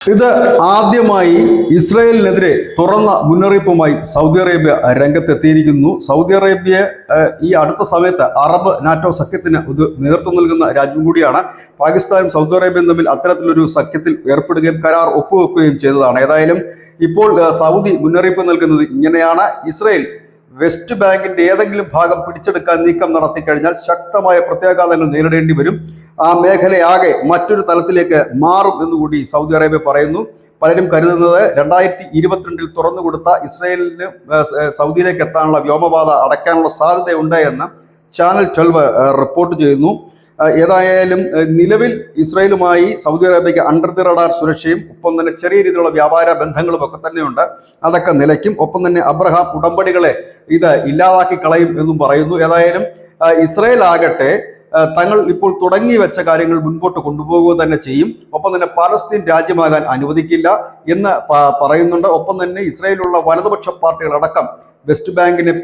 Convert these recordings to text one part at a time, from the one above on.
ഇത് ആദ്യമായി ഇസ്രായേലിനെതിരെ തുറന്ന മുന്നറിയിപ്പുമായി സൗദി അറേബ്യ രംഗത്തെത്തിയിരിക്കുന്നു. സൗദി അറേബ്യ ഈ അടുത്ത സമയത്ത് അറബ് നാറ്റോ സഖ്യത്തിന് നേതൃത്വം നൽകുന്ന രാജ്യം കൂടിയാണ്. പാകിസ്ഥാനും സൗദി അറേബ്യയും തമ്മിൽ അത്തരത്തിലൊരു സഖ്യത്തിൽ ഏർപ്പെടുകയും കരാർ ഒപ്പുവെക്കുകയും ചെയ്തതാണ്. ഏതായാലും ഇപ്പോൾ സൗദി മുന്നറിയിപ്പ് നൽകുന്നത് ഇങ്ങനെയാണ്: ഇസ്രായേൽ വെസ്റ്റ് ബാങ്കിന്റെ ഏതെങ്കിലും ഭാഗം പിടിച്ചെടുക്കാൻ നീക്കം നടത്തി കഴിഞ്ഞാൽ ശക്തമായ പ്രത്യാഘാതങ്ങൾ നേരിടേണ്ടി വരും. ആ മേഖലയാകെ മറ്റൊരു തലത്തിലേക്ക് മാറും എന്നുകൂടി സൗദി അറേബ്യ പറയുന്നു. പലരും കരുതുന്നത് 2022 തുറന്നുകൊടുത്ത ഇസ്രായേലിന് സൗദിയിലേക്ക് എത്താനുള്ള വ്യോമപാത അടയ്ക്കാനുള്ള സാധ്യതയുണ്ട് എന്ന് ചാനൽ 12 റിപ്പോർട്ട് ചെയ്യുന്നു. ഏതായാലും നിലവിൽ ഇസ്രായേലുമായി സൗദി അറേബ്യയ്ക്ക് അണ്ടർ ദി റഡാർ സുരക്ഷയും ഒപ്പം തന്നെ ചെറിയ രീതിയിലുള്ള വ്യാപാര ബന്ധങ്ങളും ഒക്കെ തന്നെയുണ്ട്. അതൊക്കെ നിലയ്ക്കും. ഒപ്പം തന്നെ അബ്രഹാം ഉടമ്പടികളെ ഇത് ഇല്ലാതാക്കി കളയും എന്നും പറയുന്നു. ഏതായാലും ഇസ്രായേൽ ആകട്ടെ തങ്ങൾ ഇപ്പോൾ തുടങ്ങി വെച്ച കാര്യങ്ങൾ മുൻപോട്ട് കൊണ്ടുപോകുക തന്നെ ചെയ്യും. ഒപ്പം തന്നെ പാലസ്തീൻ രാജ്യമാകാൻ അനുവദിക്കില്ല എന്ന് പറയുന്നുണ്ട്. ഒപ്പം തന്നെ ഇസ്രായേലുള്ള വലതുപക്ഷ പാർട്ടികളടക്കം വെസ്റ്റ് ബാങ്കിനെ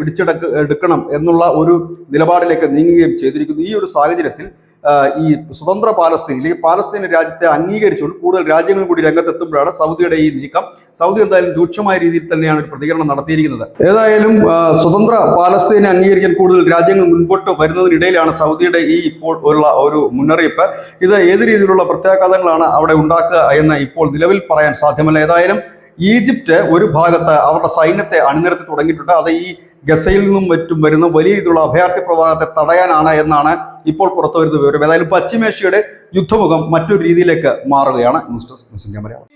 എടുക്കണം എന്നുള്ള ഒരു നിലപാടിലേക്ക് നീങ്ങുകയും ചെയ്തിരിക്കുന്നു. ഈ ഒരു സാഹചര്യത്തിൽ ഈ സ്വതന്ത്ര പാലസ്തീൻ അല്ലെങ്കിൽ പാലസ്തീൻ രാജ്യത്തെ അംഗീകരിച്ചുകൊണ്ട് കൂടുതൽ രാജ്യങ്ങൾ കൂടി രംഗത്തെത്തുമ്പോഴാണ് സൗദിയുടെ ഈ നീക്കം. സൗദി എന്തായാലും രൂക്ഷമായ രീതിയിൽ തന്നെയാണ് ഒരു പ്രതികരണം നടത്തിയിരിക്കുന്നത്. ഏതായാലും സ്വതന്ത്ര പാലസ്തീനെ അംഗീകരിക്കാൻ കൂടുതൽ രാജ്യങ്ങൾ മുൻപോട്ട് വരുന്നതിനിടയിലാണ് സൗദിയുടെ ഈ ഇപ്പോൾ ഉള്ള ഒരു മുന്നറിയിപ്പ്. ഇത് ഏത് രീതിയിലുള്ള പ്രത്യാഘാതങ്ങളാണ് അവിടെ ഉണ്ടാക്കുക എന്ന് ഇപ്പോൾ നിലവിൽ പറയാൻ സാധ്യമല്ല. ഏതായാലും ഈജിപ്റ്റ് ഒരു ഭാഗത്ത് അവരുടെ സൈന്യത്തെ അണിനിരത്തി തുടങ്ങിയിട്ടുണ്ട്. അത് ഈ ഗസയിൽ നിന്നും മറ്റും വരുന്ന വലിയ രീതിയിലുള്ള അഭയാർത്ഥി പ്രവാഹത്തെ തടയാനാണ് എന്നാണ് ഇപ്പോൾ പുറത്തു വരുന്ന വിവരം. ഏതായാലും പശ്ചിമേഷ്യയുടെ യുദ്ധമുഖം മറ്റൊരു രീതിയിലേക്ക് മാറുകയാണ്. News desk Malayalam.